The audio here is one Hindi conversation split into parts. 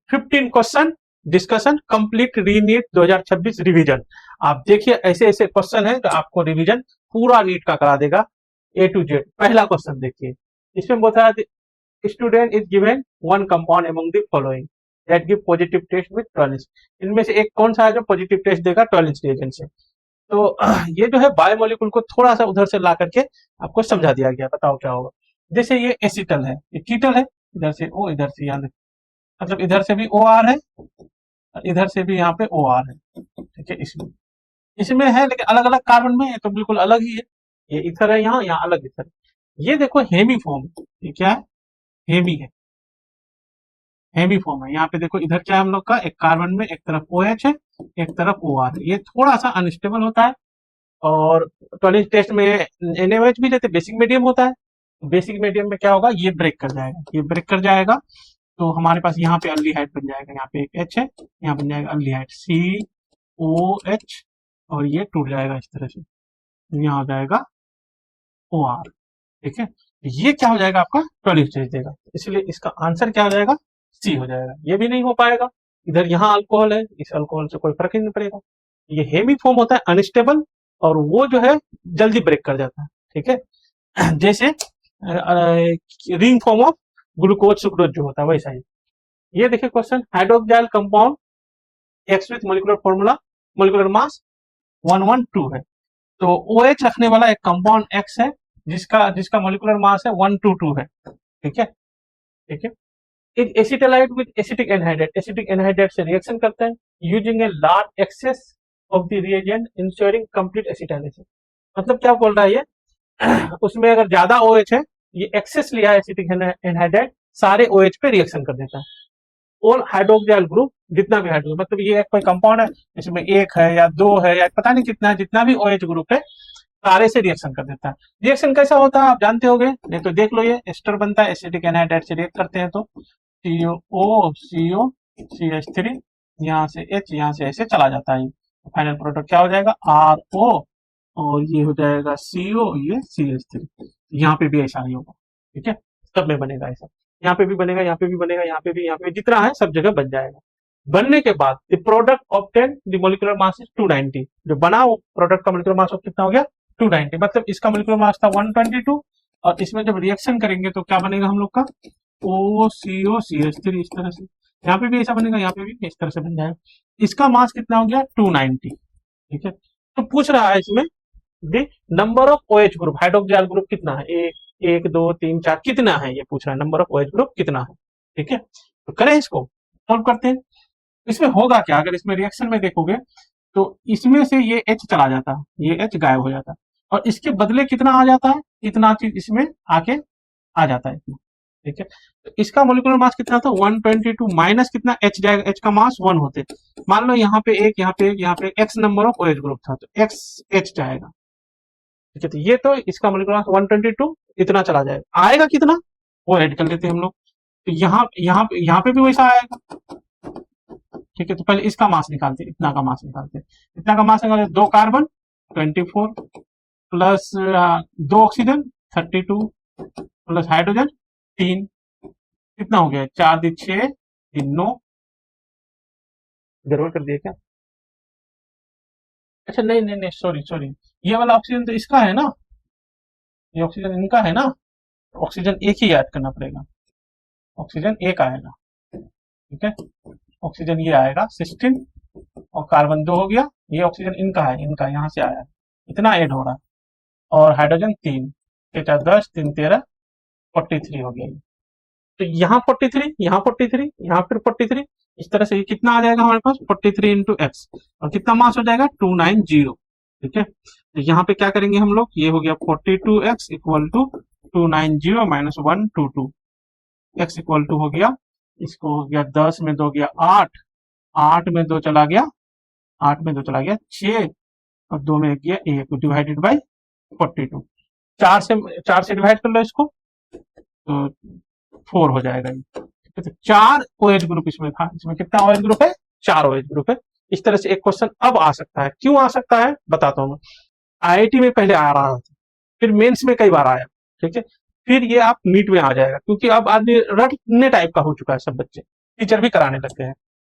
15 क्वेश्चन डिस्कशन कंप्लीट रीनीट 2026 रिवीजन। आप देखिए ऐसे ऐसे क्वेश्चन है तो आपको रिवीजन पूरा नीट का करा देगा ए टू जेड। पहला क्वेश्चन देखिए, इसमें बोला student is given one compound among the following that give positive test with Tollens. इनमें से एक कौन सा है जो पॉजिटिव टेस्ट देगा टॉलिन्स रिएजेंट से। तो ये जो है बायोमोलिक्यूल को थोड़ा सा उधर से ला करके आपको समझा दिया गया। बताओ क्या होगा। जैसे ये एसिटल है, ये कीटल है, इधर से ओ इधर से यहाँ मतलब इधर से भी ओ आर है और इधर से भी यहाँ पे ओ आर है। ठीक है, इसमें इसमें है लेकिन अलग अलग कार्बन में है तो बिल्कुल अलग ही है। ये इथर है, यहाँ यहाँ अलग इथर। ये देखो हेमी फॉर्म, ये क्या है, हेमी है, हेमी फॉर्म है। यहाँ पे देखो इधर क्या है हम लोग का, एक कार्बन में एक तरफ ओ एच है एक तरफ ओ आर है। ये थोड़ा सा अनस्टेबल होता है और टॉलिन्स टेस्ट में NaOH भी जैसे बेसिक मीडियम होता है। बेसिक मीडियम में क्या होगा, ये ब्रेक कर जाएगा, ये ब्रेक कर जाएगा तो हमारे पास यहाँ पे अल्डिहाइड बन जाएगा। यहाँ पे एक H है, यहाँ बन जाएगा अल्डिहाइड COH और ये टूट जाएगा इस तरह से, यहाँ हो जाएगा OR। ठीक है, ये क्या हो जाएगा आपका टॉलिन्स टेस्ट देगा, इसलिए इसका आंसर क्या हो जाएगा, सी हो जाएगा। ये भी नहीं हो पाएगा, इधर यहाँ अल्कोहल है, इस अल्कोहल से कोई फर्क ही नहीं पड़ेगा। ये हेमी फॉर्म होता है अनस्टेबल और वो जो है जल्दी ब्रेक कर जाता है। ठीक है, जैसे ring form of glucose sucrose जो होता है वैसा ही। ये देखिए question, hydroxyl compound x with molecular formula molecular mass 112 है। तो OH रखने वाला एक कंपाउंड X है जिसका जिसका मोलिकुलर मास है 122 है। ठीक है, ठीक है। Is acetylated with acetic anhydride, acetic anhydride से रिएक्शन करते हैं using a large excess of the reagent ensuring complete acetylation. मतलब क्या बोल रहा है ये, उसमें अगर ज्यादा OH है, ये एक्सेस लिया है एसिटिक एनहाइड्रेट, सारे OH पे रिएक्शन कर देता है। ऑल हाइड्रोक्साइल ग्रुप जितना भी हाइड्रोजन, मतलब ये एक कोई कंपाउंड है इसमें एक है या दो है या पता नहीं कितना है, जितना भी OH ग्रुप है सारे से रिएक्शन कर देता है। रिएक्शन कैसा होता है आप जानते होंगे, नहीं तो देख लो, ये एस्टर बनता है एसिटिक एनहाइड्रेट से रिएक्ट करते हैं तो CO CH3, यहाँ से H, यहाँ से ऐसे चला जाता है। फाइनल प्रोडक्ट क्या हो जाएगा, RO और ये हो जाएगा CO, ये CH3। यहाँ पे भी ऐसा नहीं होगा। ठीक है, सब में बनेगा ऐसा, यहाँ पे भी बनेगा, यहाँ पे भी बनेगा, यहाँ पे भी, यहाँ पे जितना है सब जगह बन जाएगा। बनने के बाद the product obtain the molecular mass is 290। जो बना वो प्रोडक्ट का मोलिकुलर मास कितना हो गया, 290। मतलब इसका मोलिकुलर मास था 122 और इसमें जब रिएक्शन करेंगे तो क्या बनेगा हम लोग का, OCO CH3 इस तरह से। यहाँ पे भी ऐसा बनेगा, यहाँ पे भी इस तरह से बन जाएगा। इसका मास कितना हो गया, 290। ठीक है, तो पूछ रहा है इसमें the number of OH group, hydroxyl group कितना है, एक दो तीन चार, कितना है ये पूछ रहा है, नंबर ऑफ OH ग्रुप कितना है। ठीक है, तो करें इसको सॉल्व करते हैं। इसमें होगा क्या, अगर इसमें रिएक्शन में देखोगे तो इसमें से ये H चला जाता है, ये H गायब हो जाता है और इसके बदले कितना आ जाता है, इतना चीज इसमें आके आ जाता है इतना। ठीक है, तो इसका मोलिकुलर मास कितना था 122 माइनस कितना H जाएगा, H का मास 1 होते, मान लो यहाँ पे एक, यहाँ पे एक, यहाँ पे X number of OH group था तो X H जाएगा। ठीक है, तो ये तो इसका मोलिकुलर मास 122 इतना चला जाएगा, आएगा कितना वो ऐड कर लेते हैं हम लोग। तो यहाँ पे भी वैसा आएगा। ठीक है, तो पहले इसका मास निकालते हैं, इतना का मास निकालते हैं, इतना का मास निकालते, 2 carbon 24 plus 2 oxygen 32 plus hydrogen 3, कितना हो गया, 4 दी 6 3 9, गड़बड़ कर दिया क्या, अच्छा नहीं नहीं नहीं सॉरी सॉरी, ये वाला ऑक्सीजन तो इसका है ना, ये ऑक्सीजन इनका है ना, ऑक्सीजन एक ही ऐड करना पड़ेगा, ऑक्सीजन एक आएगा। ठीक है, ऑक्सीजन ये आएगा 16 और कार्बन 2 हो गया, ये ऑक्सीजन इनका है, इनका यहाँ से आया है, इतना ऐड हो रहा है और हाइड्रोजन 3, 4 10 3 13 43 हो गया। तो यहाँ 43, यहाँ 43, यहाँ फिर 43, इस तरह से ये कितना आ जाएगा हमारे पास 43 इंटू एक्स और कितना मास हो जाएगा 290। ठीक है, तो यहाँ पे क्या करेंगे हम लोग, ये हो गया 42x equal to 290 minus 122, x equal to हो गया, इसको हो गया 10 में 2 गया 8, 8 में 2 चला गया, 8 में 2 चला गया 6 और 2 में गया 1 डिवाइडेड बाई 42, 4 से डिवाइड कर लो इसको तो 4 हो जाएगा। तो 4 OH ग्रुप इसमें था, इसमें कितना OH ग्रुप है, 4 OH ग्रुप है। इस तरह से एक क्वेश्चन अब आ सकता है, क्यों आ सकता है बताता हूँ मैं। IIT में पहले आ रहा था, फिर मेंस में कई बार आया। ठीक है, फिर ये आप नीट में आ जाएगा क्योंकि अब आदमी रटने टाइप का हो चुका है सब बच्चे। टीचर भी कराने लग गए हैं,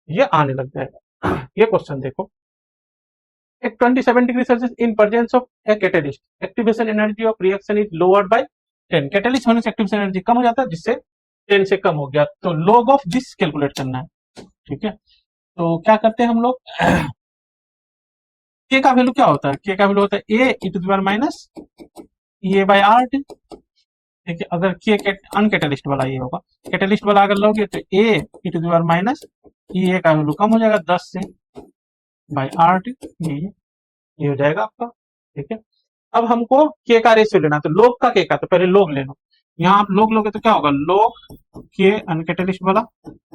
ये आने लग जाएगा। ये क्वेश्चन देखो, एक 27 degree Celsius in presence of a catalyst activation energy of reaction is lowered by 10। Catalyst होने से एक्टिवेशन एनर्जी कम हो जाता है, जिससे 10 से कम हो गया, तो लॉग ऑफ दिस कैलकुलेट करना है। ठीक है, तो क्या करते हैं हम लोग, के का वैल्यू क्या होता है, के का वैल्यू होता है A E to the power minus A by R T. ठीक है, अगर के अनकैटलिस्ट वाला ये होगा, कैटलिस्ट वाला अगर लोगे तो ए E to the power minus ए का वैल्यू कम हो जाएगा 10 से बाय आर टी, ये हो जाएगा आपका। ठीक है, अब हमको के का रेशियो लेना, तो लोग का के का, तो पहले लोग ले लो। यहाँ आप लोग लोगे तो क्या होगा, लोग के अनकैटलिस्ट वाला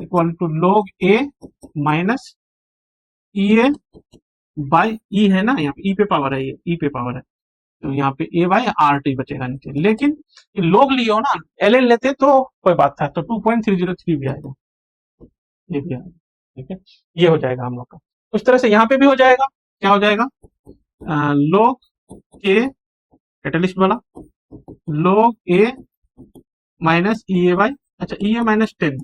इक्वल टू लोग ए minus E A by E है ना, यहाँ पे ई पे पावर है, ये ई पे पावर है, तो यहाँ पे ए बाई आर टी बचेगा नीचे। लेकिन लोग लिए हो ना, एल एल लेते तो कोई बात था, तो 2.303 भी आएगा, ये भी आएगा। ठीक है, ये हो जाएगा हम लोग का। उस तरह से यहाँ पे भी हो जाएगा, क्या हो जाएगा, लोग के कैटलिस्ट वाला लोग ए माइनस ई ए बाई, अच्छा ई ए माइनस 10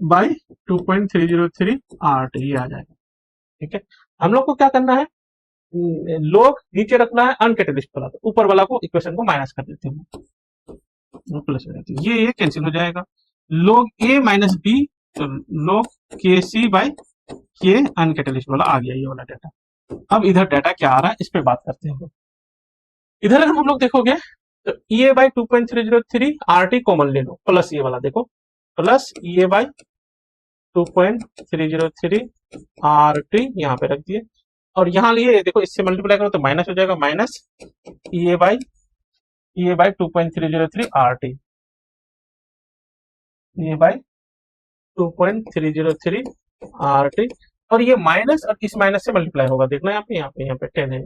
बाई 2.303 आर टी, ये आ जाएगा। ठीक है, हम लोग को क्या करना है, लोग नीचे रखना है अनकैटलिस्ट वाला, तो ऊपर वाला को इक्वेशन को माइनस कर देते हैं, प्लस हो जाती है, ये कैंसिल हो जाएगा। लोग ए माइनस बी, तो लोग के सी बाई के अनकैटलिस्ट वाला आ गया, ये वाला डाटा। अब इधर डाटा क्या आ रहा है, इस पे बात करते हैं। इधर अगर हम लोग देखोगे तो ई ए बाई 2.303 आर टी कॉमन ले लो, प्लस ये वाला देखो, plus E A by 2.303 R T यहाँ पे रख दिए, और यहाँ लिए देखो, इससे मल्टीप्लाई करो तो माइनस हो जाएगा, minus E A by 2.303 R T, ये बाई 2.303 आर टी, और ये माइनस और इस माइनस से मल्टीप्लाई होगा, देखना यहाँ पे 10 है,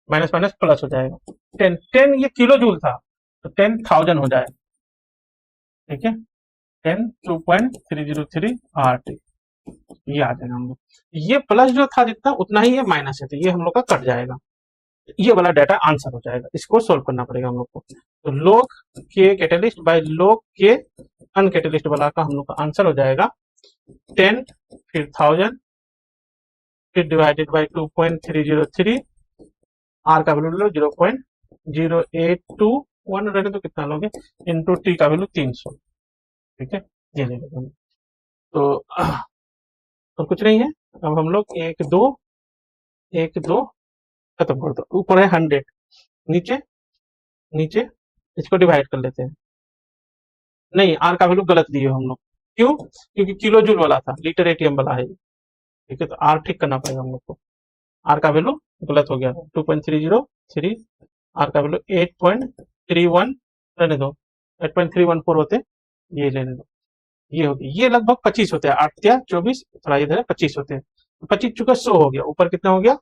माइनस माइनस प्लस हो जाएगा, 10 ये किलो जूल था, तो 10,000 हो जाएगा। ठीक है, 2.303 आर टी, ये आ जाएगा हम लोग। ये प्लस जो था जितना उतना ही ये माइनस है, तो ये हम लोग का कट जाएगा, ये वाला डाटा आंसर हो जाएगा। इसको सोल्व करना पड़ेगा हम लोग को, तो लोग के कैटलिस्ट बाय लोग के अनकैटलिस्ट वाला का हम लोग का आंसर हो जाएगा 10, फिर 1000, फिर डिवाइडेड बाय 2.303, आर का वैल्यू लो 0.0821 रहने तो कितना लोगे, इनटू टी का वैल्यू 300। ठीक है, ये ले लो, तो और कुछ नहीं है। अब हम लोग 1 2 खत्म कर दो, ऊपर है 100, नीचे नीचे इसको डिवाइड कर लेते हैं, नहीं आर का वैल्यू गलत दिए हम लोग, क्यों, क्योंकि किलो जूल वाला था, लीटर एटीएम वाला है। ठीक है, तो आर ठीक करना पड़ेगा हम लोग को, आर का वैल्यू गलत हो गया, 2.303, आर का वैल्यू 8.31 रहने दो, 8.314 होते, ये लेने दो, ये होगी, ये लगभग 25 होते हैं, 8 या 24, थोड़ा इधर 25 होते हैं, 25 चुका 100 हो गया, ऊपर कितना हो गया,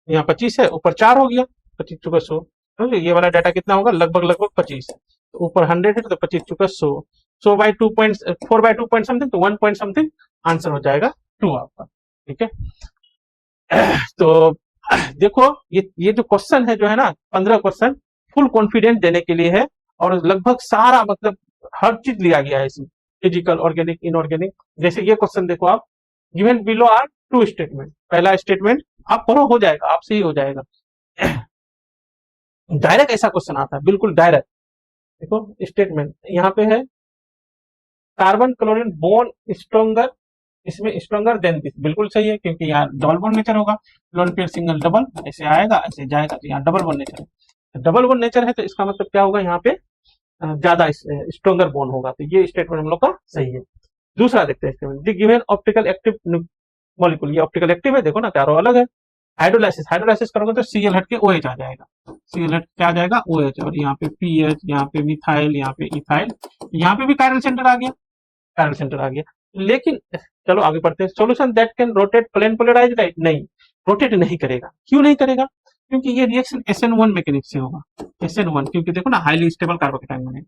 यहाँ 25 है, ऊपर 4 हो गया, 25 चुका 100, तो ये वाला डाटा कितना होगा, लगभग 25, तो ऊपर 100 है तो 25 चुका 100, 100 बाई 4 बाई 2 पॉइंट समथिंग, तो 1 पॉइंट समथिंग आंसर हो जाएगा 2 आपका। ठीक है, तो देखो ये जो क्वेश्चन है जो है ना, 15 क्वेश्चन फुल कॉन्फिडेंस देने के लिए है, और लगभग सारा मतलब हर चीज लिया गया है इसमें, फिजिकल, ऑर्गेनिक, इनऑर्गेनिक। जैसे ये क्वेश्चन देखो आप, गिवन बिलो आर 2 स्टेटमेंट, पहला स्टेटमेंट आप पढ़ो, हो जाएगा, आपसे ही हो जाएगा। डायरेक्ट ऐसा क्वेश्चन आता है, बिल्कुल डायरेक्ट। देखो स्टेटमेंट यहाँ पे है, कार्बन क्लोरीन बॉन्ड स्ट्रॉन्गर, इसमें स्ट्रॉन्गर देन दिस, बिल्कुल सही है, क्योंकि यहाँ डबल बॉन्ड नेचर होगा, लोन पेयर सिंगल डबल, ऐसे आएगा ऐसे जाएगा, तो यहाँ डबल बॉन्ड नेचर है, डबल बॉन्ड नेचर है, तो इसका मतलब क्या होगा, यहाँ पे ज्यादा स्ट्रॉन्गर बॉन्ड होगा, तो ये स्टेटमेंट हम लोग का सही है। दूसरा देखते हैं statement, the given optical active molecule, ये ऑप्टिकल एक्टिव है, देखो ना चारों अलग है। हाइड्रोलाइसिस करोगे तो सीएल हट के ओएच आ जाएगा, सीएल हट क्या आ जाएगा, ओएच, और यहाँ पे पीएच, यहाँ पे मिथाइल, यहाँ पे इथाइल, यहाँ पे भी कायरल सेंटर आ गया, कायरल सेंटर आ गया। लेकिन चलो आगे बढ़ते हैं, solution that can rotate plane polarised light, नहीं रोटेट नहीं करेगा, क्यों नहीं करेगा, क्योंकि ये रिएक्शन SN1 मैकेनिक से होगा, SN1, क्योंकि देखो ना हाईली स्टेबल कार्बोकेटाइन बनेगा,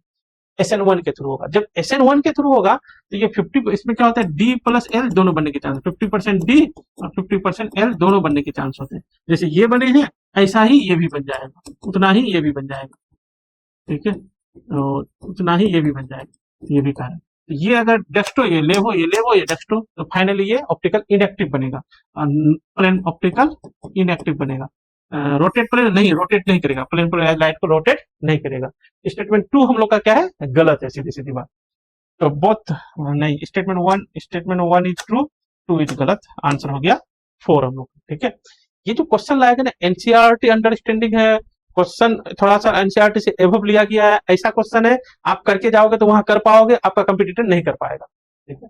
SN1 के थ्रू होगा। जब SN1 के थ्रू होगा तो ये 50, इसमें क्या होता है, D प्लस L दोनों बनने के चांस, 50% D और 50% L दोनों बनने के चांस होते हैं। जैसे ये बने हैं ऐसा ही ये भी बन जाएगा, उतना ही ये भी बन जाएगा। ठीक है, तो उतना ही ये भी बन जाएगा, ये भी कारण तो ये अगर डेस्टो ये लेवो ये डेस्टो, तो फाइनली ये ऑप्टिकल इनएक्टिव बनेगा, प्लेन ऑप्टिकल इनएक्टिव बनेगा। रोटेट प्लेन नहीं, रोटेट नहीं करेगा, प्लेन पर लाइट को रोटेट नहीं करेगा। स्टेटमेंट 2 हम लोग का क्या है, गलत है, सीधी सीधी बात। तो बोथ नहीं, statement one is true, 2 is गलत, आंसर हो गया 4 हम लोग। ठीक है, ये जो क्वेश्चन लाया गया ना, एनसीईआरटी अंडरस्टैंडिंग है, क्वेश्चन थोड़ा सा एनसीईआरटी से एबव लिया गया है, ऐसा क्वेश्चन है, आप करके जाओगे तो वहां कर पाओगे, आपका कंपटीटर नहीं कर पाएगा। ठीक है,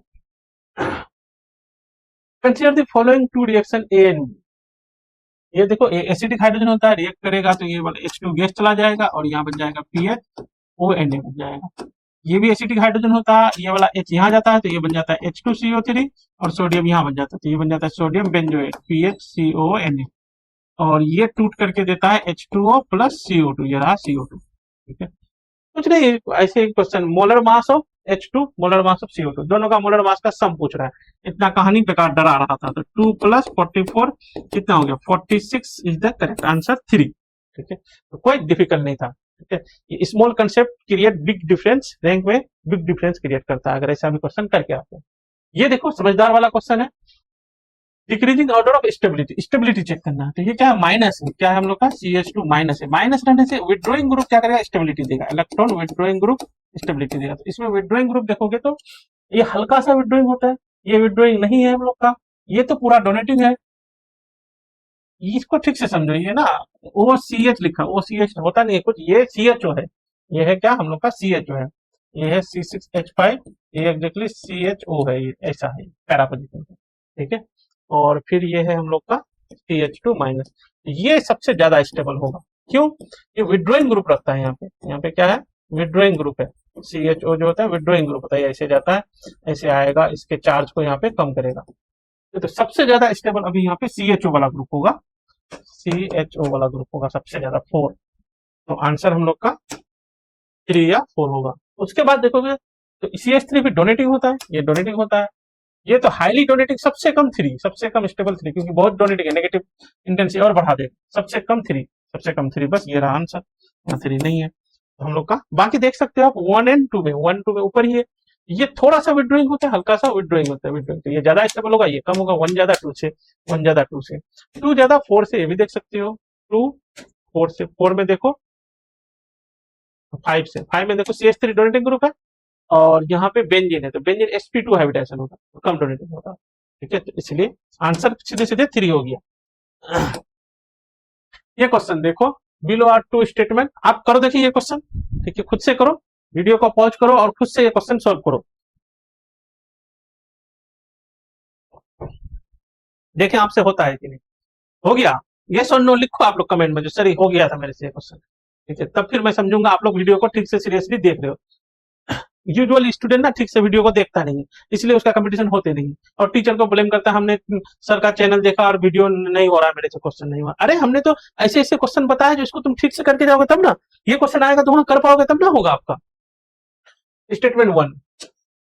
consider the following 2 reaction A and B. ये देखो, एसिडिक हाइड्रोजन होता है, रिएक्ट करेगा तो ये वाला H2 गैस चला जाएगा और यहाँ बन जाएगा PHONA बन जाएगा। ये भी एसिडिक हाइड्रोजन होता है, ये वाला H यहाँ जाता है तो ये बन जाता है H2CO3 और सोडियम यहाँ बन जाता है तो ये बन जाता है सोडियम बेंजोएट PHCONA, और ये टूट करके देता है H2O प्लस CO2, ये रहा CO2। ठीक है, कुछ नहीं, ऐसे ही question, molar mass of H2, molar mass of CO2, दोनों का मोलर मास का सम पूछ रहा है। इतना कहानी बेकार डरा रहा था। तो 2 + 44 कितना हो गया, 46 इज द करेक्ट आंसर, 3। ठीक है, तो कोई डिफिकल्ट नहीं था। ठीक है, small concept create big difference, rank में बिग डिफरेंस क्रिएट करता है अगर ऐसा भी क्वेश्चन करके आते हैं। ये देखो समझदार वाला क्वेश्चन है, decreasing order of stability, stability check करना है। तो ये क्या है, माइनस है, क्या है हम लोग का CH2 माइनस है, माइनस रहने से विड्रॉइंग ग्रुप क्या करेगा, स्टेबिलिटी देगा, इलेक्ट्रॉन विड्रॉइंग ग्रुप स्टेबिलिटी देगा। तो इसमें विड्रॉइंग ग्रुप देखोगे तो ये हल्का सा विड्रॉइंग होता है, ये विड्रॉइंग नहीं है हम लोग का, ये तो पूरा डोनेटिंग है। इसको ठीक से समझिए ना, OCH लिखा, OCH होता नहीं है कुछ, ये CHO है, ये है क्या हम लोग का CHO है, ये है C6H5, ये एग्जैक्टली CHO है, ये ऐसा है पैरा पोजीशन। ठीक है, और फिर ये है हम लोग का CH2 माइनस, ये सबसे ज्यादा स्टेबल होगा। क्यों, ये विड्रॉइंग ग्रुप रखता है यहाँ पे क्या है, विड्रॉइंग ग्रुप है। CHO जो होता है विड्रॉइंग ग्रुप होता है, ऐसे जाता है, ऐसे आएगा, इसके चार्ज को यहाँ पे कम करेगा। तो सबसे ज्यादा स्टेबल अभी यहाँ पे CHO वाला ग्रुप होगा, CHO वाला ग्रुप होगा सबसे ज्यादा, 4। तो आंसर हम लोग का 3 या 4 होगा। उसके बाद देखोगे तो CH3 भी डोनेटिंग होता है, ये डोनेटिंग होता है, ये तो हाईली डोनेटिंग, सबसे कम 3, सबसे कम स्टेबल 3, क्योंकि बहुत डोनेटिंग है, नेगेटिव इंटेंसिटी और बढ़ा देगा, सबसे कम 3, सबसे कम 3, बस ये रहा आंसर, यहाँ 3 नहीं है तो हम लोग का। बाकी देख सकते हो आप 1 और 2 में, 1 2 में ऊपर ही है, ये थोड़ा सा विड्रॉइंग होता है, हल्का सा विड्रॉइंग होता है, विड्रॉइंग, तो ये ज्यादा स्टेबल होगा, ये कम होगा, 1 ज्यादा 2 से, 1 ज्यादा 2 से, 2 ज्यादा 4 से, ये भी देख सकते हो, 2 4 से, 4 में देखो 5 से, 5 में देखो CH3 डोनेटिंग ग्रुप है, और यहाँ पे बेंजीन है तो बेंजीन sp2 हाइब्रिडाइजेशन होगा, तो कम डोनेटिंग होगा। ठीक है, तो इसलिए आंसर सीधे सीधे 3 हो गया। ये क्वेश्चन देखो, बिलो आर 2 स्टेटमेंट, आप करो, देखिए ये क्वेश्चन, ठीक है, खुद से करो, वीडियो को पॉज करो और खुद से ये क्वेश्चन सॉल्व करो, देखें आपसे होता है कि नहीं। हो गया, यस और नो लिखो आप लोग कमेंट में, जो सर हो गया था मेरे से ये क्वेश्चन। ठीक है, तब फिर मैं समझूंगा आप लोग वीडियो को ठीक से सीरियसली देख रहे हो। यूजुअल स्टूडेंट ना ठीक से वीडियो को देखता नहीं है, इसलिए उसका कंपटीशन होते नहीं, और टीचर को ब्लेम करता है, हमने सर का चैनल देखा और वीडियो नहीं हो रहा है, मेरे से क्वेश्चन नहीं हुआ। अरे हमने तो ऐसे ऐसे क्वेश्चन बताया जो इसको तुम ठीक से करके जाओगे तब ना, ये क्वेश्चन आएगा तो वहां कर पाओगे तब ना होगा आपका। स्टेटमेंट 1,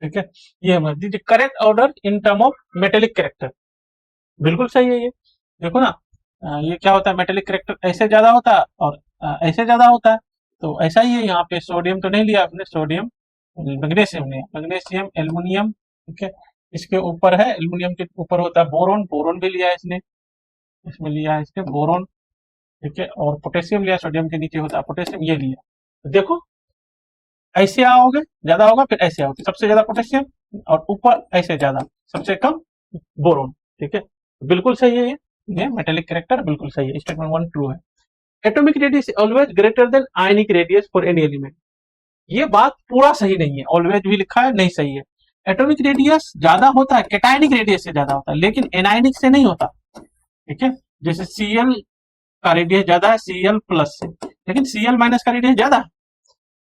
ठीक है, ये correct order in term of metallic character, बिल्कुल सही है ये। देखो ना, ये क्या होता है, मेटेलिक कैरेक्टर ऐसे ज्यादा होता है और ऐसे ज्यादा होता है, तो ऐसा ही है यहाँ पे। सोडियम तो नहीं लिया आपने, सोडियम, मैग्नीशियम ने, मैग्नीशियम, एल्युमिनियम, ठीक है, इसके ऊपर है, एल्युमिनियम के ऊपर होता है बोरोन, बोरोन भी लिया है इसने, इसमें लिया है इसके बोरोन, ठीक है, और पोटेशियम लिया, सोडियम के नीचे होता है पोटेशियम, ये लिया। तो देखो ऐसे आओगे ज्यादा होगा, फिर ऐसे आओगे सबसे ज्यादा पोटेशियम, और ऊपर ऐसे ज्यादा, सबसे कम बोरोन। ठीक है, बिल्कुल सही है ये मेटेलिक कैरेक्टर बिल्कुल सही है। स्टेटमेंट 1 ट्रू है। Atomic radius always greater than ionic radius for any element, ये बात पूरा सही नहीं है, ऑलवेज भी लिखा है, नहीं सही है। एटॉमिक रेडियस ज्यादा होता है, कैटायनिक रेडियस से ज्यादा होता है, लेकिन एनायनिक से नहीं होता। ठीक है, जैसे Cl का रेडियस ज्यादा है Cl प्लस से, लेकिन Cl माइनस का रेडियस ज्यादा है,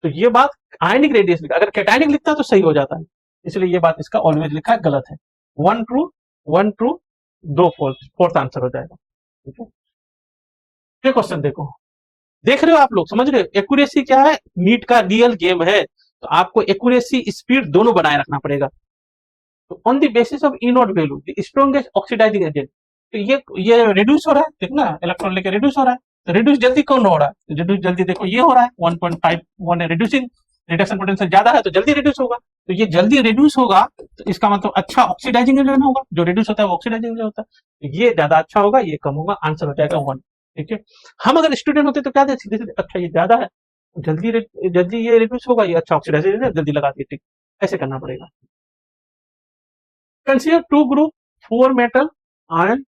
तो ये बात आयनिक रेडियस लिखा, अगर कैटायनिक लिखता तो सही हो जाता है, इसलिए ये बात इसका ऑलवेज लिखा है गलत है। 1 true 1 true 2 false, fourth answer हो जाएगा। ठीक है, ये क्वेश्चन देखो, देख रहे हो आप लोग, समझ रहे हो एक्यूरेसी क्या है, नीट का रियल गेम है, तो आपको एक्यूरेसी स्पीड दोनों बनाए रखना पड़ेगा। तो on the basis of E not value the strongest oxidising agent, तो ये रिड्यूस हो रहा है, देखना इलेक्ट्रॉन लेके रिड्यूस हो रहा है, तो रिड्यूस जल्दी कौन हो रहा है, रिड्यूस जल्दी देखो ये हो रहा है 1.51 है, रिड्यूसिंग, रिडक्शन पोटेंशियल ज्यादा है तो जल्दी रिड्यूस होगा, तो ये जल्दी रिड्यूस होगा, तो इसका मतलब अच्छा ऑक्सीडाइजिंग एजेंट होगा, जो रिड्यूस होता है वो ऑक्सीडाइजिंग एजेंट होता है, तो ये ज्यादा अच्छा होगा, ये कम होगा, आंसर हो जाएगा 1। ठीक है, हम अगर स्टूडेंट होते तो क्या देते, सीधे सीधे अच्छा ये ज्यादा है, जल्दी जल्दी ये रिड्यूस होगा, ये अच्छा ऑक्सीडाइजिंग है, जल्दी लगा दिए, ठीक, ऐसे करना पड़ेगा। Consider two group 4 metal ion,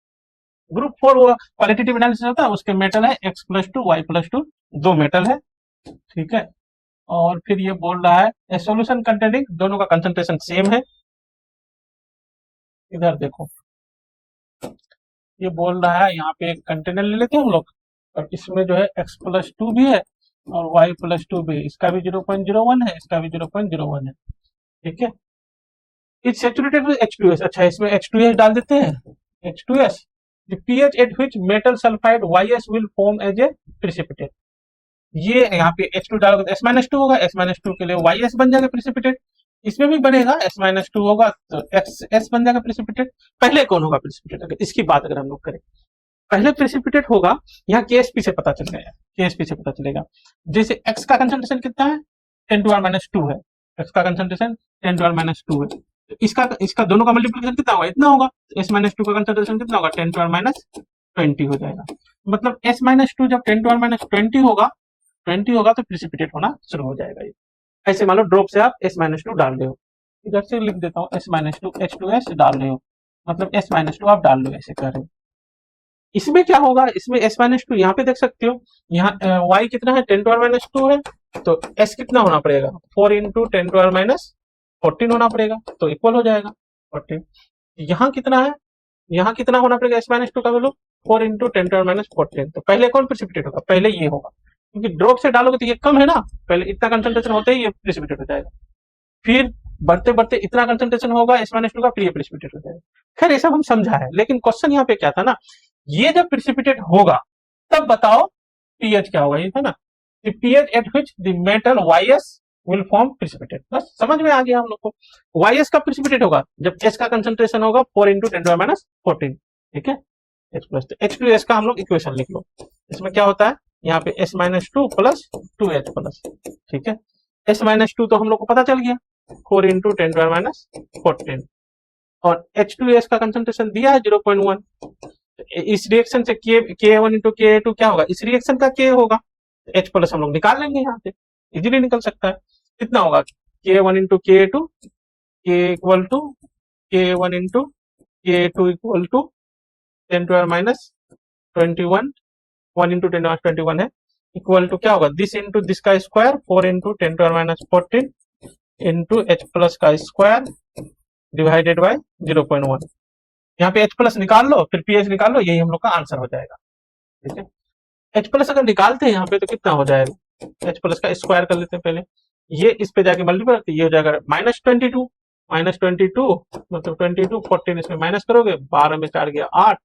group 4 हुआ, क्वालिटेटिव एनालिसिस होता है, उसके मेटल है x+2 y+2, दो मेटल है। ठीक है, और फिर ये बोल रहा है ए सॉल्यूशन कंटेनिंग, दोनों का कंसंट्रेशन सेम है। इधर देखो, ये बोल रहा है यहाँ पे एक कंटेनर ले लेते हैं हम लोग, और इसमें जो है x+2 भी है और y+2 भी है, इसका भी 0.01 है, इसका भी 0.01 है। ठीक है, इट्स सैचुरेटेड विद H2S, अच्छा इसमें H2S डाल देते हैं, H2S, the pH at which metal sulfide YS will form as a precipitate, ये यहाँ पे H2 डालोगे तो S-2 होगा, S-2 के लिए YS बन जाएगा प्रिसिपिटेट, इसमें भी बनेगा S-2 होगा तो XS बन जाएगा प्रिसिपिटेट। पहले कौन होगा प्रिसिपिटेट, अगर इसकी बात अगर हम लोग करें, पहले प्रिसिपिटेट होगा, यहाँ KSP से पता चल गया, KSP से पता चलेगा, जैसे X का कंसंट्रेशन कितना है, 10⁻²है, X का कंसंट्रेशन 10⁻² है, तो इसका दोनों का मल्टीप्लिकेशन कितना होगा, इतना होगा, S-2 का कंसंट्रेशन कितना होगा, 10⁻20 हो जाएगा, मतलब S-2 जब 10⁻20 होगा, 20 होगा तो प्रिसिपिटेट होना शुरू हो जाएगा। ये ऐसे मान लो ड्रॉप से आप S-2 डाल रहे हो, इधर से लिख देता हूँ S-2 H2S डाल रहे हो, मतलब S-2 आप डाल रहे हो, ऐसे कर रहे हो। इसमें क्या होगा, इसमें S-2 यहाँ पे देख सकते हो, यहाँ Y कितना है, 10⁻² है, तो S कितना होना पड़ेगा, 4 इंटू 10⁻14 होना पड़ेगा, तो इक्वल हो जाएगा 14। यहाँ कितना है, यहाँ कितना होना पड़ेगा S-2 का वैल्यू, 4 इंटू 10⁻14, तो पहले कौन प्रिसिपिटेट होगा, पहले ये होगा, क्योंकि ड्रॉप से डालोगे तो ये कम है ना, पहले इतना कंसंट्रेशन होते ही ये प्रिसिपिटेट हो जाएगा, फिर बढ़ते बढ़ते इतना कंसंट्रेशन होगा S-2 का, फिर ये प्रिसिपिटेट हो जाएगा। खैर ये सब हम समझा है, लेकिन क्वेश्चन यहाँ पे क्या था ना, ये जब प्रिसिपिटेट होगा तब बताओ पीएच क्या होगा, ये था ना, pH at which the metal YS will form precipitate, बस समझ में आ गया हम लोग को। YS का प्रिसिपिटेट होगा जब S का कंसंट्रेशन होगा 4 इंटू 10⁻14, ठीक है, H2S का हम लोग इक्वेशन लिख लो, इसमें क्या होता है, यहाँ पे S-2 प्लस 2H प्लस, ठीक है, S-2 तो हम लोग को पता चल गया 4 इंटू 10⁻14, और H2S का कंसंट्रेशन दिया है 0.1, इस रिएक्शन से K1 इंटू K2 क्या होगा, इस रिएक्शन का K होगा, H प्लस हम लोग निकाल लेंगे, यहाँ से इजीली निकल सकता है, कितना होगा K1 into K2, K equal to K1 into K2 equal to 10⁻21, 1 into 10⁻21 है, इक्वल टू क्या होगा, दिस इंटू दिस का square 4 into 10⁻14 into H plus का स्क्वायर डिवाइडेड बाय 0.1, यहाँ पे H प्लस निकाल लो, फिर पीएच निकाल लो, यही हम लोग का आंसर हो जाएगा। ठीक है, H प्लस अगर निकालते हैं यहाँ पे तो कितना हो जाएगा, H प्लस का स्क्वायर कर लेते हैं पहले, ये इस पे जाके मल्टीप्लाई करते, ये हो जाएगा -22 मतलब 22, 14 इसमें माइनस करोगे, 12 में 4 गया 8,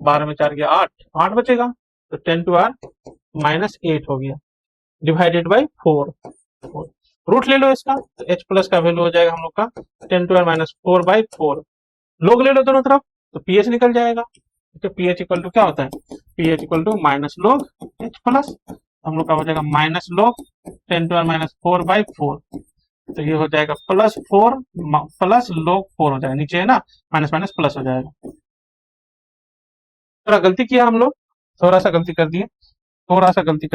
12 में 4 गया 8, 8 बचेगा, तो 10⁻⁻8 हो गया, डिवाइडेड बाई 4, रूट ले लो इसका, तो H प्लस का वैल्यू हो जाएगा हम लोग का 10⁻⁴/4, लोग ले लो दोनों तरफ, तो पीएच निकल जाएगा, तो पीएच इक्वल टू क्या होता है, pH equal to minus log H plus, हम लोग का हो जाएगा माइनस लॉग 10⁻⁴/4, तो ये हो जाएगा +4 प्लस log 4 हो जाएगा, नीचे है ना माइनस माइनस प्लस हो जाएगा। थोड़ा गलती किया हम लोग, थोड़ा सा गलती कर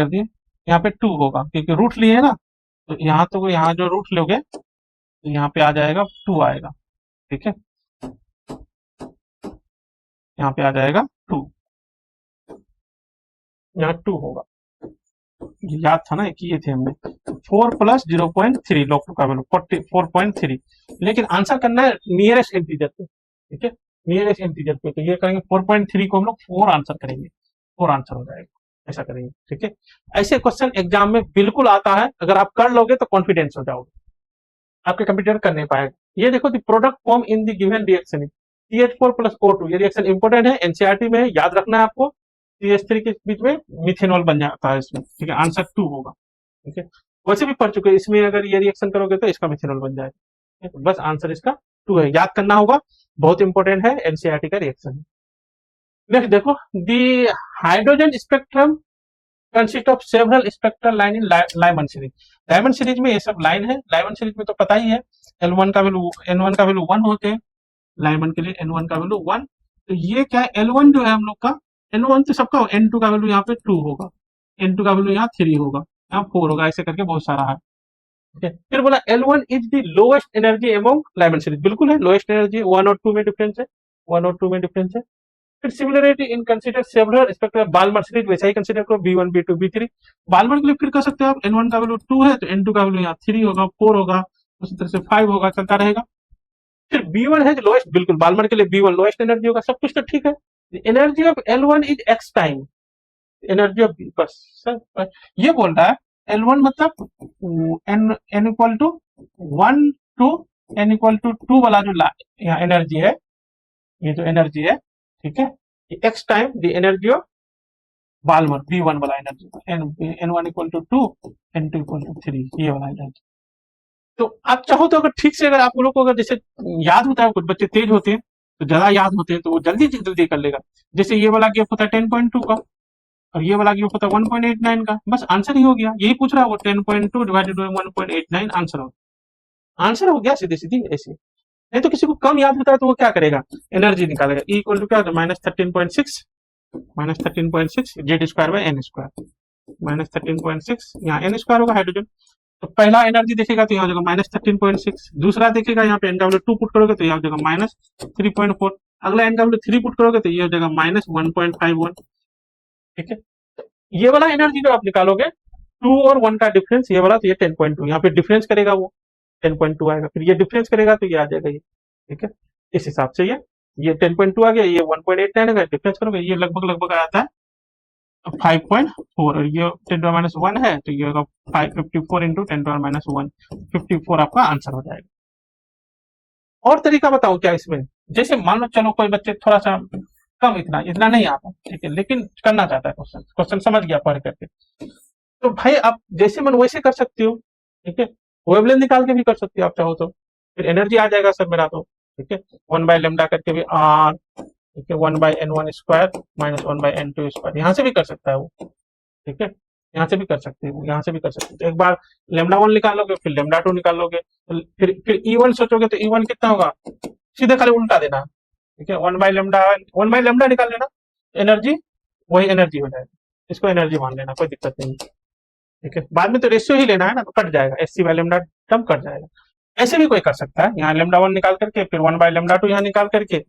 दिए, यहाँ पे 2 होगा क्योंकि रूट लिए है ना, तो यहाँ तो यहाँ जो रूट लोगे तो यहाँ पे आ जाएगा 2 आएगा, ठीक है, यहाँ पे आ जाएगा 2, यहाँ 2 होगा, याद था ना किए थे हमने, 4 प्लस 0.3 log 2 का वैल्यू 4.3, लेकिन आंसर करना है नियरेस्ट इंटीजर पे, ठीक है, नियरेस्ट इंटीजर पे, तो ये करेंगे 4.3 को हम लोग 4 आंसर करेंगे, 4 आंसर हो जाएगा, ऐसा करेंगे, ठीक है। ऐसे क्वेश्चन एग्जाम में बिल्कुल आता है, अगर आप कर लोगे तो कॉन्फिडेंस हो जाओगे, आपके कंप्यूटर कर नहीं पाएगा। ये देखो the product form in the given reaction CH4 plus O2, ये रिएक्शन इंपॉर्टेंट है, एनसीईआरटी में है, याद रखना है आपको, CH3 के बीच में मिथेनॉल बन जाता है इसमें, ठीक है, आंसर 2 होगा, ठीक है, वैसे भी पढ़ चुके हैं, इसमें अगर ये रिएक्शन करोगे तो इसका मिथेनॉल बन जाएगा, तो बस आंसर इसका 2 है, याद करना होगा, बहुत इंपॉर्टेंट है, एनसीईआरटी का रिएक्शन है। नेक्स्ट देखो, the hydrogen spectrum consist of several spectral line in Lyman series. Lyman series में ये सब लाइन है। लाइमन सीरीज में तो पता ही है L1 का वैल्यू N1 का वैल्यू 1 होते हैं, लाइमन के लिए N1 का वैल्यू 1। तो ये क्या है, L1 जो है हम लोग का, N1 तो सबका N2 का वैल्यू यहाँ पे 2 होगा, N2 का वैल्यू यहाँ 3 होगा, यहाँ 4 होगा, ऐसे करके बहुत सारा है। ठीक है, फिर बोला L1 is the lowest energy among Lyman series, बिल्कुल है, लोएस्ट एनर्जी 1 और 2 में डिफरेंस है, 1 और 2 में डिफरेंस है। फिर similarity in consider several spectral Balmer series, वैसा ही कंसीडर करो B1 B2 B3। बाल्मर के लिए फिर कर सकते हो आप, N1 का वैल्यू 2 है तो N2 का वैल्यू यहाँ 3 होगा, 4 होगा, उसी तरह से 5 होगा, चलता रहेगा। फिर B1 है जो लोएस्ट, बिल्कुल बाल्मर के लिए B1 लोएस्ट एनर्जी होगा, सब कुछ तो ठीक है। Energy of L1 is x time energy of B, बस सर ये बोल रहा है L1 मतलब n equal to 1 to n equal to 2 वाला जो यहाँ एनर्जी है, ये जो एनर्जी है, ठीक है, x time the energy of Balmer B1 वाला energy, n1 equal to 2 n2 equal to 3, ये वाला एनर्जी। तो आप चाहो तो अगर ठीक से, अगर आप लोग को अगर जैसे याद होता है, कुछ बच्चे तेज होते हैं तो ज्यादा याद होते हैं तो वो जल्दी जल्दी कर लेगा। जैसे ये वाला गिव होता है 10.2 का और ये वाला गिव होता है 1.89 का, बस आंसर ही हो गया, यही पूछ रहा है वो, 10.2 डिवाइडेड बाय 1.89 आंसर हो गया, सीधी सीधी ऐसे। नहीं तो किसी को कम याद होता है तो वो क्या करेगा, एनर्जी निकालेगा, E इक्वल टू क्या होता है -13.6 Z square by n square, -13.6 यहाँ एन स्क्वायर होगा हाइड्रोजन। तो पहला एनर्जी देखेगा तो यहाँ हो जाएगा -13.6, दूसरा देखेगा यहाँ पे एन का वैल्यू 2 पुट करोगे तो यहाँ हो जाएगा -3.4, अगला एन का वैल्यू 3 पुट करोगे तो ये हो जाएगा -1.51। ठीक है, ये वाला एनर्जी जो आप निकालोगे 2 और 1 का डिफरेंस, ये वाला, तो ये 10.2 यहाँ पे डिफरेंस करेगा, वो 10.2 आएगा, फिर ये डिफरेंस करेगा तो ये आ जाएगा ये। ठीक है, इस हिसाब से ये 10.2 आ गया, ये 1.89 है, डिफरेंस करोगे ये लगभग आता है 5.4 और ये 10⁻⁻1 है तो ये होगा 554 इंटू 10⁻⁻1, 54 आपका आंसर हो जाएगा। और तरीका बताओ क्या इसमें, जैसे मान लो चलो कोई बच्चे थोड़ा सा कम, इतना नहीं आता, ठीक है, लेकिन करना चाहता है, क्वेश्चन समझ गया पढ़ करके, तो भाई आप जैसे मन वैसे कर सकते हो। ठीक है, वेवलेंथ निकाल के भी कर सकते हो आप चाहो तो, फिर एनर्जी आ जाएगा सब मेरा तो। ठीक है, 1/λ करके भी R, ठीक है, 1/n1 square minus 1/n2 square, यहाँ से भी कर सकता है वो। ठीक है, यहाँ से भी कर सकते हो, यहाँ से भी कर सकते हो। तो एक बार λ1 निकालोगे, फिर λ2 निकालोगे, फिर E1 सोचोगे तो E1 कितना होगा, सीधे खाली उल्टा देना। ठीक है, 1/λ निकाल लेना, एनर्जी वही एनर्जी हो जाएगा, इसको एनर्जी मान लेना, कोई दिक्कत नहीं। ठीक है, बाद में तो रेशियो ही लेना है ना, तो कट जाएगा, SC/λ टर्म कट जाएगा। ऐसे भी कोई कर सकता है, यहाँ λ1 निकाल करके फिर 1/λ2 यहाँ निकाल करके,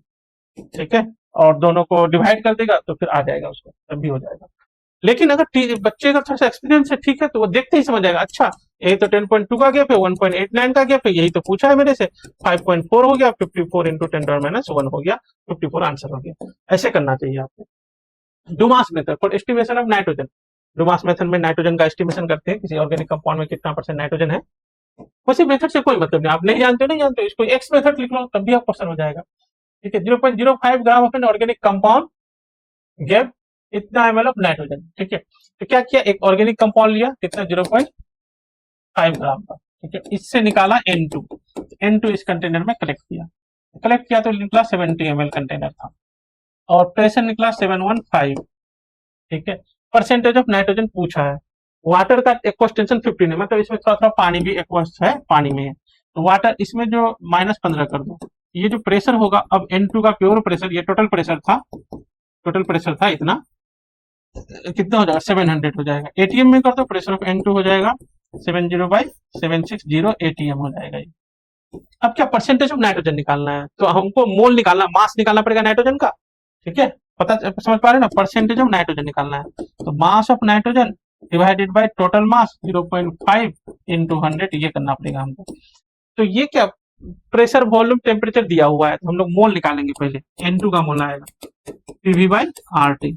ठीक है, और दोनों को डिवाइड कर देगा तो फिर आ जाएगा उसको, तब भी हो जाएगा। लेकिन अगर बच्चे का थोड़ा सा एक्सपीरियंस है, ठीक है, तो वो देखते ही समझ जाएगा, अच्छा यही तो 10.2 का गैप है, 1.89 का गैप है, यही तो पूछा है मेरे से, 5.4 हो गया, 54 इंटू 10⁻⁻1 हो गया, 54 आंसर हो गया। ऐसे करना चाहिए आपको। Dumas method for estimation of nitrogen, Dumas method में नाइट्रोजन का एस्टिमेशन करते हैं, किसी ऑर्गेनिक कंपाउंड में कितना % नाइट्रोजन है। उसी मेथड से कोई मतलब नहीं, आप नहीं जानते इसको एक्स मेथड लिख लो तब भी आप क्वेश्चन हो जाएगा। ठीक है, 0.05 gram of an organic compound gave इतना ml ऑफ नाइट्रोजन। ठीक है, तो क्या किया, एक ऑर्गेनिक कंपाउंड लिया, कितना 0.5 ग्राम का। ठीक है, इससे निकाला N2 इस कंटेनर में कलेक्ट किया तो निकला 70 ml कंटेनर था और प्रेशर निकला 715। ठीक है, परसेंटेज ऑफ नाइट्रोजन पूछा है, वाटर का एक्वस टेंशन 15 है, मतलब इसमें थोड़ा पानी भी एक्वस है, पानी में है, तो वाटर इसमें जो -15 कर दो, ये जो प्रेशर होगा, अब N2 का प्योर प्रेशर, ये टोटल प्रेशर था इतना, कितना हो जाएगा 700 हो जाएगा, ATM में कर दो, प्रेशर ऑफ N2 हो जाएगा 70/760 ATM हो जाएगा ये। अब क्या परसेंटेज ऑफ नाइट्रोजन निकालना है, तो हमको मोल निकालना, मास निकालना पड़ेगा नाइट्रोजन का। ठीक है, पता समझ पा रहे ना, परसेंटेज ऑफ नाइट्रोजन निकालना है, तो mass of nitrogen divided by total mass 0.5 into 100, ये करना पड़ेगा हमको। तो ये क्या, प्रेशर वॉल्यूम टेम्परेचर दिया हुआ है, तो हम लोग मोल निकालेंगे, पहले N2 का मोल आएगा PV/RT,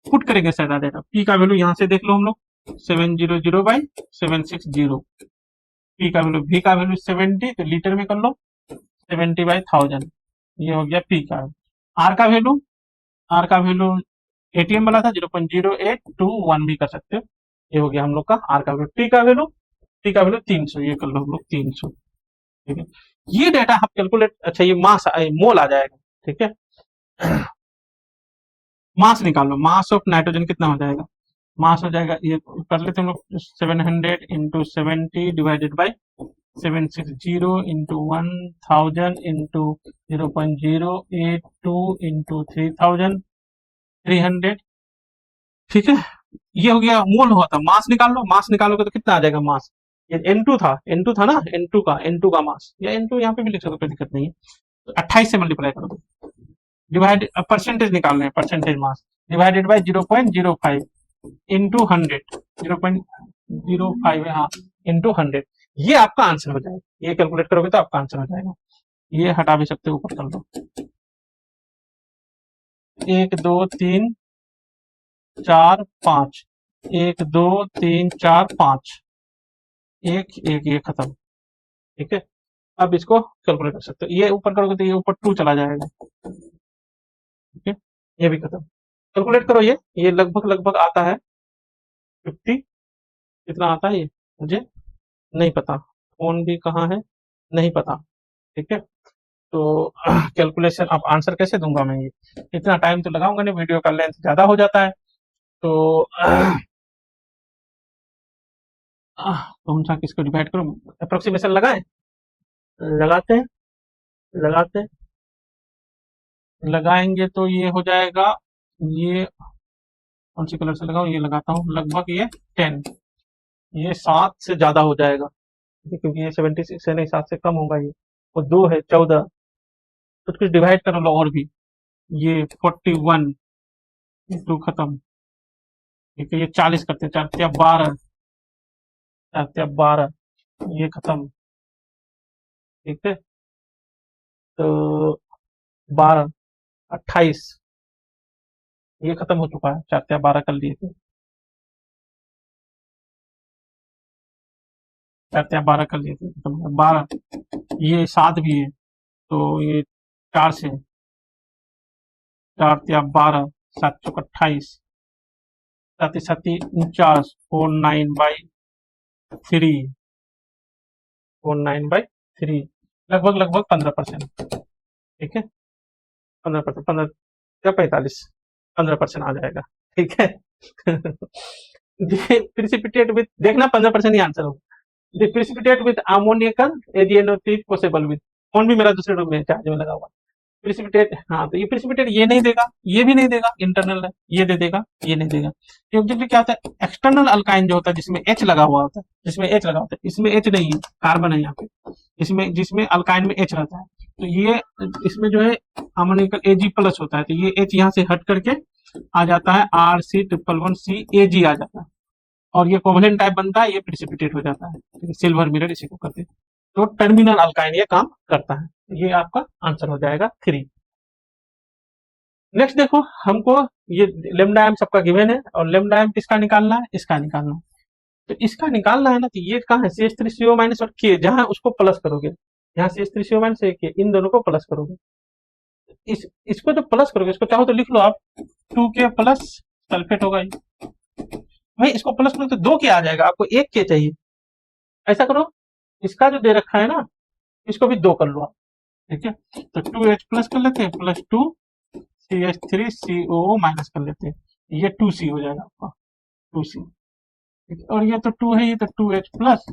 पुट करेंगे सारा डेटा, P का वैल्यू यहाँ से देख लो हम लोग 700/760, P का वैल्यू, V का वैल्यू 70, तो लीटर में कर लो 70/1000, ये हो गया P का। R का वैल्यू ATM वाला था 0.0821 भी कर सकते हो, ये हो गया हम लोग का R का वैल्यू। T का वैल्यू 300, ये कर लो हम लोग 300। ठीक है, ये डेटा आप कैलकुलेट, अच्छा ये मास मोल आ जाएगा। ठीक है, मास निकाल लो, मास ऑफ नाइट्रोजन कितना हो जाएगा, मास हो जाएगा, ये कर लेते हम लोग, 700 into 70 divided by 760 into 1000 into 0.082 into 3300। ठीक है, ये हो गया मोल हुआ था। मास निकाल लो, मास निकालोगे तो कितना आ जाएगा मास, ये N2 था, N2 था ना, N2 का मास, या N2 यहाँ पे भी लिख सकते हो, कोई दिक्कत नहीं है। तो 28 से मल्टीप्लाई कर दो, डिवाइड परसेंटेज निकाल रहे हैं, percentage mass divided by 0.05 into 100, 0.05 हाँ इंटू 100, ये आपका आंसर हो जाएगा। ये कैलकुलेट करोगे तो आपका आंसर हो जाएगा। ये हटा भी सकते हो, ऊपर कर दो, 1 2 3 4 5, 1 2 3 4 5, एक एक ये खत्म। ठीक है, अब इसको कैलकुलेट कर सकते हो, ये ऊपर करोगे तो ये ऊपर 2 चला जाएगा। ठीक है, ये भी खत्म। कैलकुलेट करो, ये लगभग लगभग आता है 50, कितना आता है ये मुझे नहीं पता, फोन भी कहाँ है नहीं पता। ठीक है, तो कैलकुलेशन अब आंसर कैसे दूंगा मैं, ये इतना टाइम तो लगाऊंगा नहीं, वीडियो का लेंथ ज्यादा हो जाता है। तो कौन सा किसको डिवाइड करूं, अप्रोक्सीमेशन लगाए, लगाते हैं, लगाते हैं, लगाएंगे तो ये हो जाएगा, ये कौन सी कलर से लगाऊं, ये लगाता हूँ, लगभग ये 10, ये 7 से ज्यादा हो जाएगा, क्योंकि ये 76 है नहीं, 7 से कम होगा ये, और 2 है 14, कुछ कुछ डिवाइड कर लो और भी, ये 41 इंटू खत्म। ठीक है, ये 40 करते हैं, 4 12, 4 ये खत्म। ठीक है, तो 12 28, ये खत्म हो चुका है, 4 12 कर लिए थे, 4 12 कर लिए थे, खत्म 12, ये 7 भी है, तो ये 4 से, 4 12, 7 28, 7 7 49, 4 9/3, 4 9/3, लगभग लगभग 15%। ठीक है, 15%, 15 या 45, 15% आ जाएगा। ठीक है, प्रिसिपिटेट विथ, देखना 15% ही आंसर होगा। प्रिसिपिटेट विथ अमोनियकल एजिएनोटिक पॉसिबल विथ, फोन भी मेरा दूसरे रूम में चार्ज में लगा हुआ, प्रिसिपिटेट, हाँ तो ये प्रिसिपिटेट ये नहीं देगा, ये भी नहीं देगा, इंटरनल है, ये दे देगा, ये नहीं देगा। क्योंकि क्या होता है, एक्सटर्नल अल्काइन जो होता है, जिसमें एच लगा हुआ होता है, जिसमें एच लगा होता है, इसमें एच नहीं है, कार्बन है यहाँ पे, इसमें जिसमें अल्काइन में एच रहता है, तो ये इसमें जो है अमोनिकल एजी प्लस होता है, तो ये एच यहाँ से हट करके आ जाता है, RC111C AG आ जाता है, और ये कोवलेंट टाइप बनता है, ये प्रिसिपिटेट हो जाता है, सिल्वर मिरर इसी को कहते हैं। तो टर्मिनल अल्काइन ये काम करता है, ये आपका आंसर हो जाएगा 3। नेक्स्ट देखो, हमको ये लेमडा एम सबका गिवन है, और लेमडा एम किसका निकालना है, इसका निकालना है। तो इसका निकालना है ना, तो ये कहाँ है, CH3CO माइनस और के, जहां उसको प्लस करोगे, यहाँ CH3CO माइनस के, इन दोनों को प्लस करोगे, इसको जो प्लस करोगे, इसको चाहो तो लिख लो आप, 2K प्लस सल्फेट होगा ये, भाई इसको प्लस करोगे तो 2K आ जाएगा, आपको 1K चाहिए। ऐसा करो, इसका जो दे रखा है ना, इसको भी 2 कर लो आप। ठीक है, तो 2H प्लस कर लेते हैं, प्लस 2CH3CO माइनस कर लेते हैं, ये 2C हो जाएगा आपका, 2C। और ये तो 2 है, ये तो 2H प्लस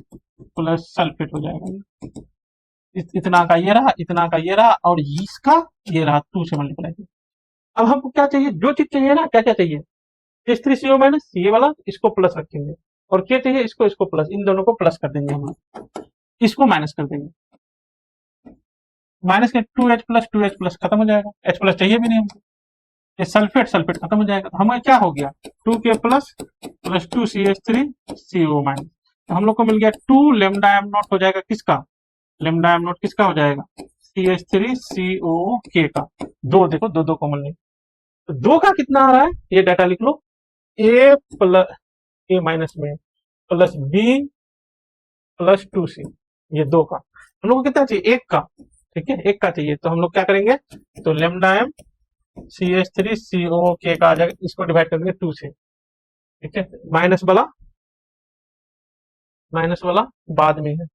प्लस सल्फेट हो जाएगा, इतना का ये रहा, इतना का ये रहा, और इसका ये रहा, 2 से मल्टीप्लाई किया। अब हमको क्या चाहिए, जो चीज चाहिए ना, क्या क्या चाहिए, H3CO माइनस ये वाला, इसको प्लस रखेंगे, और क्या चाहिए, इसको प्लस, इन दोनों को प्लस कर देंगे हम, इसको माइनस कर देंगे, माइनस के 2H प्लस खत्म हो जाएगा, H प्लस चाहिए भी नहीं हमको, ये सल्फेट सल्फेट खत्म हो जाएगा, तो हमें क्या हो गया, 2K plus plus 2CH3CO minus, तो हम लोग को मिल गया 2 लेमडा एम नॉट हो जाएगा, किसका, लेमडा एम नॉट किसका हो जाएगा, CH3COK का, दो देखो, दो कॉमन नहीं, तो 2 का कितना आ रहा है, ये डाटा लिख लो, A प्लस A माइनस में प्लस B प्लस 2C, ये 2 का, हम लोग को कितना चाहिए, 1 का। ठीक है, 1 का चाहिए, तो हम लोग क्या करेंगे, तो लेमडा एम CH3COK का आ जाएगा, इसको डिवाइड करेंगे 2 से। ठीक है, माइनस वाला बाद में है,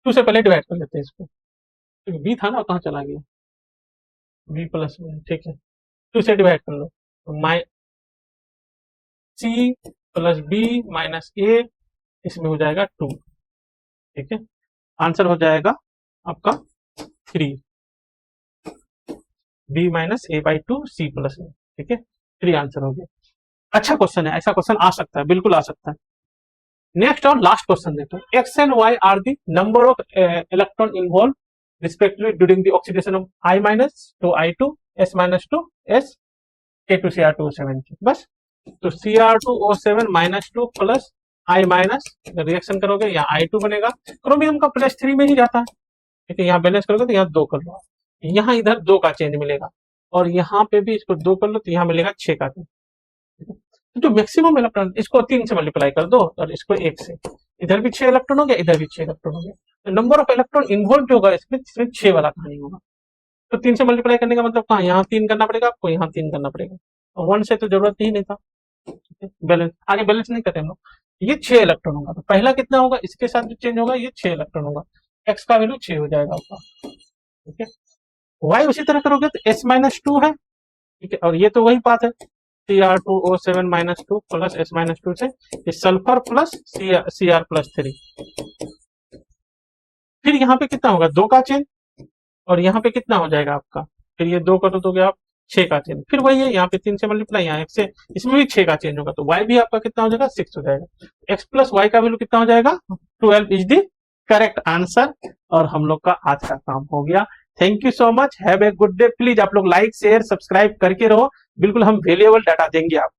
2 से पहले डिवाइड कर लेते हैं इसको, तो बी था ना, कहाँ चला गया, बी प्लस में, ठीक है, 2 से डिवाइड कर लो, तो सी प्लस बी माइनस ए, इसमें हो जाएगा 2। ठीक है, आंसर हो जाएगा आपका 3, B minus A by 2 C plus A. ठीक है, 3 आंसर हो गया। अच्छा क्वेश्चन है, ऐसा क्वेश्चन आ सकता है, बिल्कुल आ सकता है। नेक्स्ट और लास्ट क्वेश्चन देखो, x and y are the number of electron involve respectively during the oxidation of I minus two I2 S minus two S K2 Cr2O7। बस, तो Cr2O7 minus 2 plus I minus, reaction करोगे यहाँ I2 बनेगा, क्रोमियम का +3 में ही जाता है। ठीक है, यहाँ बैलेंस करोगे तो यहाँ 2 कर लो, यहाँ इधर 2 का चेंज मिलेगा, और यहाँ पे भी इसको 2 कर लो तो यहाँ मिलेगा 6 का चेंज। जो मैक्सिमम इलेक्ट्रॉन, इसको 3 से मल्टीप्लाई कर दो और इसको 1 से, इधर भी 6 इलेक्ट्रॉन हो गया, इधर भी 6 इलेक्ट्रॉन हो गया, तो नंबर ऑफ इलेक्ट्रॉन इन्वॉल्व जो होगा इसमें 6 वाला कहानी होगा। तो 3 से मल्टीप्लाई करने का मतलब कहाँ, यहाँ 3 करना पड़ेगा आपको, यहाँ 3 करना पड़ेगा, और 1 से तो जरूरत ही नहीं था। बैलेंस आगे बैलेंस नहीं करते हम लोग। ये 6 इलेक्ट्रॉन होगा, तो पहला कितना होगा, इसके साथ जो चेंज होगा ये 6 इलेक्ट्रॉन होगा, एक्स का वैल्यू 6 हो जाएगा आपका। ठीक है, वाई उसी तरह करोगे तो S माइनस 2 है। ठीक है, और ये तो वही बात है, Cr2O7 minus 2 plus S minus 2 से ये सल्फर प्लस Cr प्लस 3। फिर यहाँ पे कितना होगा, 2 का चेंज, और यहाँ पे कितना हो जाएगा आपका, फिर ये 2 कर दोगे आप, 6 का चेंज, फिर वही है, यहाँ पे 3 से मल्टीप्लाई, यहाँ 1 से, इसमें भी 6 का चेंज होगा, तो y भी आपका कितना हो जाएगा, 6 हो जाएगा। x प्लस वाई का वैल्यू कितना हो जाएगा, 12 इज द करेक्ट आंसर, और हम लोग का आज का काम हो गया। Thank you so much, have a good day. Please आप लोग लाइक शेयर सब्सक्राइब करके रहो, बिल्कुल हम वैल्यूएबल डाटा देंगे आपको।